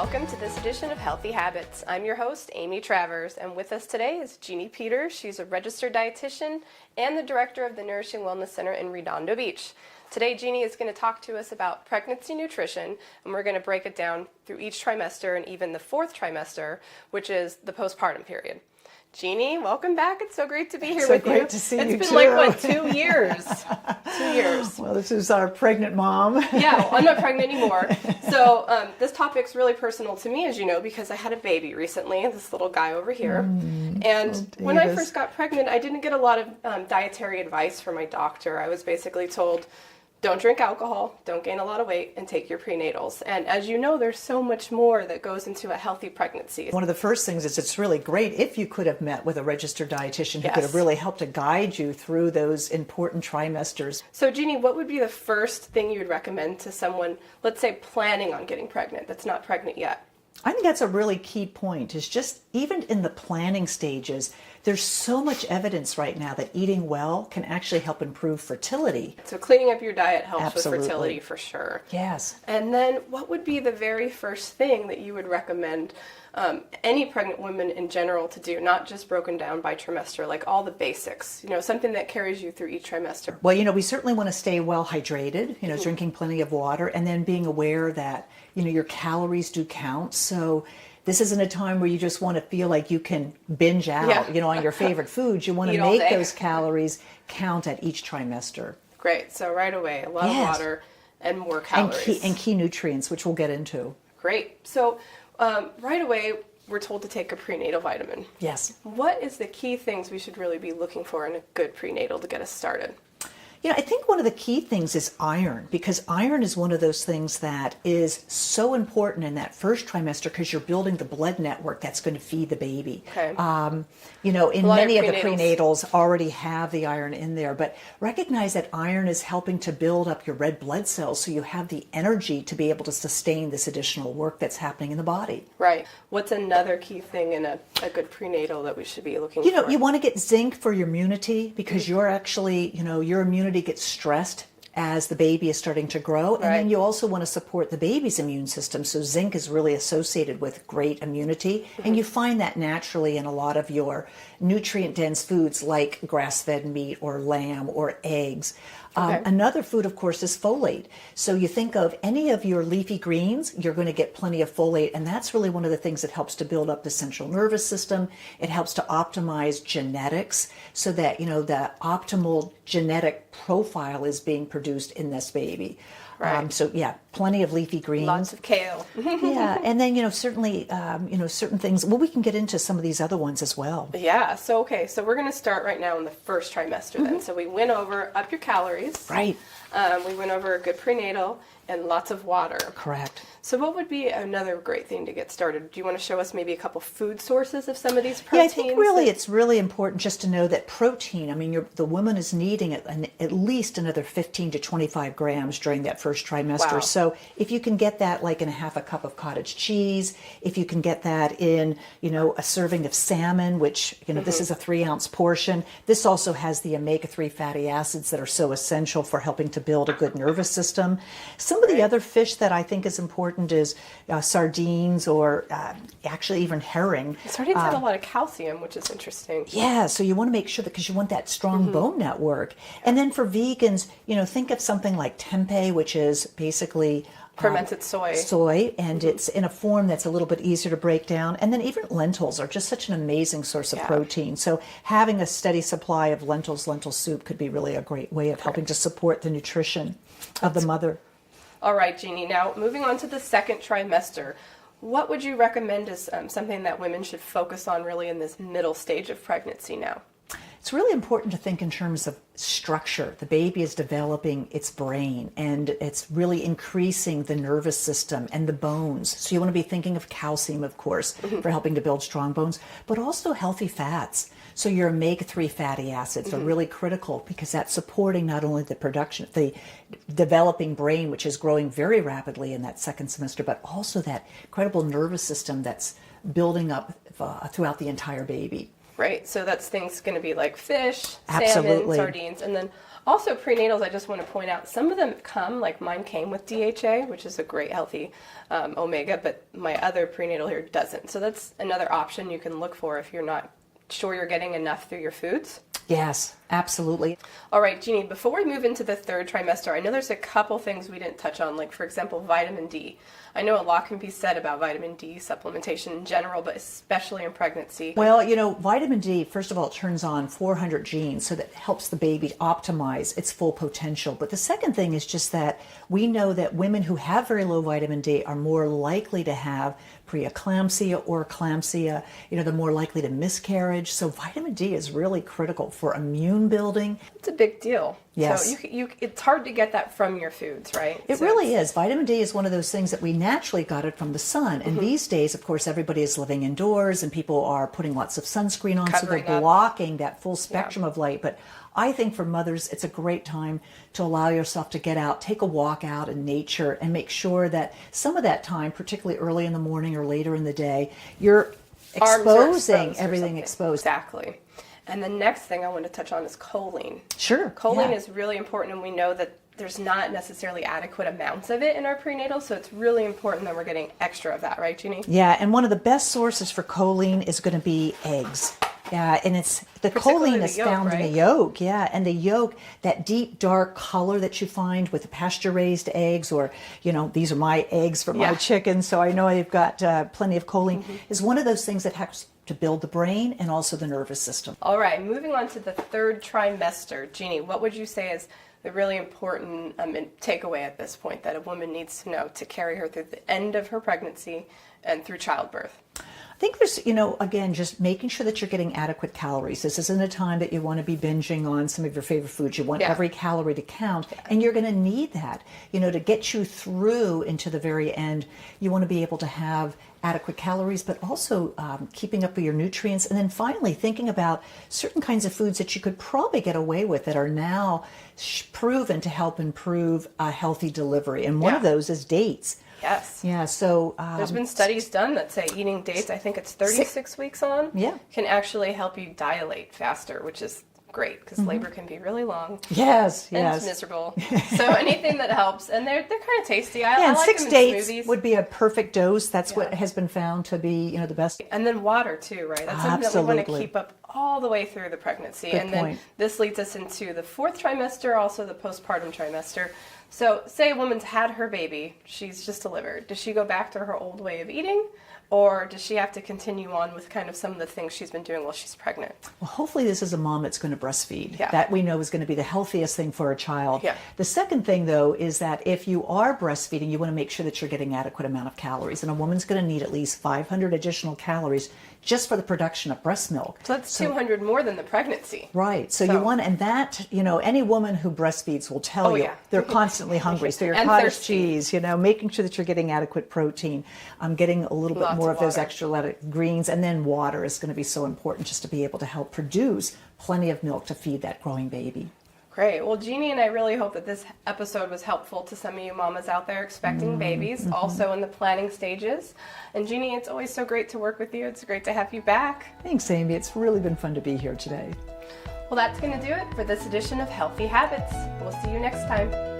Welcome to this edition of Healthy Habits. I'm your host, Amy Travers, and with us today is Jeannie Peters. She's a registered dietitian and the director of the Nourishing Wellness Center in Redondo Beach. Today, Jeannie is going to talk to us about pregnancy nutrition, and we're going to break it down through each trimester and even the fourth trimester, which is the postpartum period. Jeannie, welcome back. It's so great to be here with you. So great to see you, too. It's been like, what, 2 years? 2 years. Well, this is our pregnant mom. Yeah, well, I'm not pregnant anymore. So this topic's really personal to me, as you know, because I had a baby recently, this little guy over here. And when I first got pregnant, I didn't get a lot of dietary advice from my doctor. I was basically told, don't drink alcohol, don't gain a lot of weight, and take your prenatals. And as you know, there's so much more that goes into a healthy pregnancy. One of the first things is it's really great if you could have met with a registered dietitian who could have really helped to guide you through those important trimesters. So Jeannie, what would be the first thing you would recommend to someone, let's say, planning on getting pregnant, that's not pregnant yet? I think that's a really key point, is just even in the planning stages, there's so much evidence right now that eating well can actually help improve fertility. So cleaning up your diet helps Absolutely. with fertility for sure. Yes. And then what would be the very first thing that you would recommend any pregnant woman in general to do, not just broken down by trimester, like all the basics, something that carries you through each trimester? Well, we certainly want to stay well hydrated, drinking plenty of water, and then being aware that, your calories do count. So this isn't a time where you just want to feel like you can binge out, on your favorite foods. You want to make those calories count at each trimester. Great. So right away, a lot of water and more calories. And key nutrients, which we'll get into. Great. So right away, we're told to take a prenatal vitamin. Yes. What is the key things we should really be looking for in a good prenatal to get us started? I think one of the key things is iron, because iron is one of those things that is so important in that first trimester because you're building the blood network that's going to feed the baby. Okay. Many of the prenatals already have the iron in there, but recognize that iron is helping to build up your red blood cells so you have the energy to be able to sustain this additional work that's happening in the body. Right. What's another key thing in a good prenatal that we should be looking for? You want to get zinc for your immunity because you're actually, your immunity gets stressed as the baby is starting to grow. And then you also want to support the baby's immune system. So zinc is really associated with great immunity. And you find that naturally in a lot of your nutrient-dense foods like grass-fed meat or lamb or eggs. Another food, of course, is folate. So you think of any of your leafy greens, you're going to get plenty of folate. And that's really one of the things that helps to build up the central nervous system. It helps to optimize genetics so that, the optimal genetic profile is being produced in this baby. Right. Plenty of leafy greens. Lots of kale. And then, certainly, certain things. Well, we can get into some of these other ones as well. Yeah. So we're going to start right now in the first trimester then. So we went over up your calories. Right. We went over a good prenatal and lots of water. Correct. So what would be another great thing to get started? Do you want to show us maybe a couple food sources of some of these proteins? Yeah, I think really it's really important just to know that protein, the woman is needing at least another 15 to 25 grams during that first trimester. Wow. So if you can get that like in a half a cup of cottage cheese, if you can get that in, a serving of salmon, which, this is a 3-ounce portion. This also has the omega-3 fatty acids that are so essential for helping to build a good nervous system. Some of the other fish that I think is important is sardines or actually even herring. Sardines have a lot of calcium, which is interesting. Yeah, so you want to make sure that because you want that strong bone network. And then for vegans, think of something like tempeh, which is basically fermented soy. And it's in a form that's a little bit easier to break down. And then even lentils are just such an amazing source of protein. So having a steady supply of lentil soup could be really a great way of helping to support the nutrition of the mother. All right, Jeannie. Now, moving on to the second trimester, what would you recommend as something that women should focus on really in this middle stage of pregnancy now? It's really important to think in terms of structure. The baby is developing its brain and it's really increasing the nervous system and the bones. So you want to be thinking of calcium, of course, for helping to build strong bones, but also healthy fats. So your omega-3 fatty acids are really critical because that's supporting not only the production, the developing brain, which is growing very rapidly in that second semester, but also that incredible nervous system that's building up throughout the entire baby. Right, so that's things going to be like fish, Absolutely. salmon, sardines, and then Also, prenatals, I just want to point out, some of them come, like mine came with DHA, which is a great healthy omega, but my other prenatal here doesn't. So that's another option you can look for if you're not sure you're getting enough through your foods. Yes, absolutely. All right, Jeannie, before we move into the third trimester, I know there's a couple things we didn't touch on, like, for example, vitamin D. I know a lot can be said about vitamin D supplementation in general, but especially in pregnancy. Well, vitamin D, first of all, it turns on 400 genes, so that helps the baby optimize its full potential. But the second thing is just that we know that women who have very low vitamin D are more likely to have preeclampsia or eclampsia. They're more likely to miscarriage. So vitamin D is really critical for immune building. It's a big deal. Yes. So it's hard to get that from your foods, right? It really is. Vitamin D is one of those things that we naturally got it from the sun. And these days, of course, everybody is living indoors and people are putting lots of sunscreen on, so they're blocking that full spectrum of light. But I think for mothers, it's a great time to allow yourself to get out, take a walk out in nature, and make sure that some of that time, particularly early in the morning or later in the day, you're exposing everything exposed. Exactly. And the next thing I want to touch on is choline. Sure. Choline is really important, and we know that there's not necessarily adequate amounts of it in our prenatal, so it's really important that we're getting extra of that, right, Jeannie? Yeah, and one of the best sources for choline is going to be eggs. Yeah, and it's the choline is found in the yolk. Yeah, and the yolk, that deep dark color that you find with the pasture-raised eggs, or these are my eggs from my chickens, so I know I've got plenty of choline. Is one of those things that helps to build the brain and also the nervous system. All right, moving on to the third trimester, Jeannie, what would you say is the really important takeaway at this point that a woman needs to know to carry her through the end of her pregnancy and through childbirth? I think there's, again, just making sure that you're getting adequate calories. This isn't a time that you want to be binging on some of your favorite foods. You want every calorie to count, and you're going to need that, to get you through into the very end. You want to be able to have adequate calories, but also keeping up with your nutrients. And then finally, thinking about certain kinds of foods that you could probably get away with that are now proven to help improve a healthy delivery. And one of those is dates. Yes. Yeah, so there's been studies done that say eating dates, I think it's 36 weeks on, can actually help you dilate faster, which is great because labor can be really long. Yes, and it's miserable. So anything that helps, and they're kind of tasty. I like 6 them in dates smoothies. would be a perfect dose. That's what has been found to be, the best. And then water too, right? That's something that we want to keep up all the way through the pregnancy. Good and then point. This leads us into the fourth trimester, also the postpartum trimester. So say a woman's had her baby, she's just delivered. Does she go back to her old way of eating? Or does she have to continue on with kind of some of the things she's been doing while she's pregnant? Well, hopefully this is a mom that's going to breastfeed. Yeah. That we know is going to be the healthiest thing for a child. Yeah. The second thing, though, is that if you are breastfeeding, you want to make sure that you're getting adequate amount of calories. And a woman's going to need at least 500 additional calories just for the production of breast milk. So that's 200 more than the pregnancy. Right. So you want, and that, any woman who breastfeeds will tell you they're constantly hungry. So your cottage cheese, making sure that you're getting adequate protein, getting a little bit more of those extra greens, and then water is going to be so important just to be able to help produce plenty of milk to feed that growing baby. Great. Well, Jeannie and I really hope that this episode was helpful to some of you mamas out there expecting babies, also in the planning stages. And Jeannie, it's always so great to work with you. It's great to have you back. Thanks, Amy. It's really been fun to be here today. Well, that's going to do it for this edition of Healthy Habits. We'll see you next time.